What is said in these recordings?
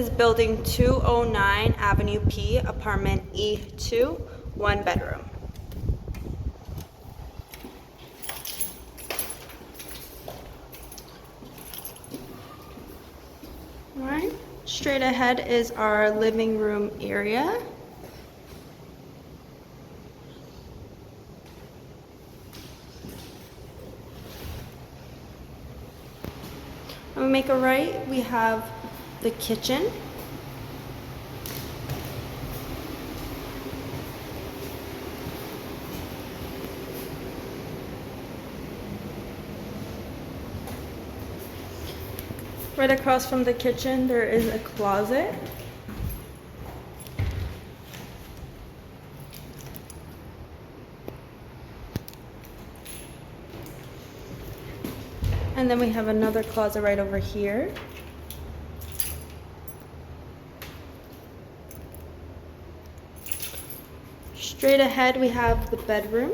is building 209 Avenue P, apartment E2, 1 bedroom. All right, straight ahead is our living room area. When we make a right, we have the kitchen. Right across from the kitchen, there is a closet. And then we have another closet right over here. Straight ahead, we have the bedroom.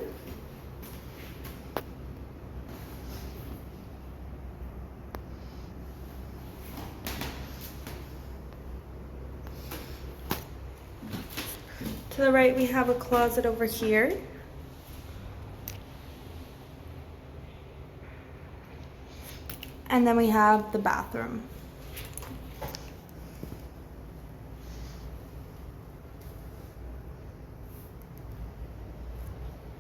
To the right, we have a closet over here. And then we have the bathroom.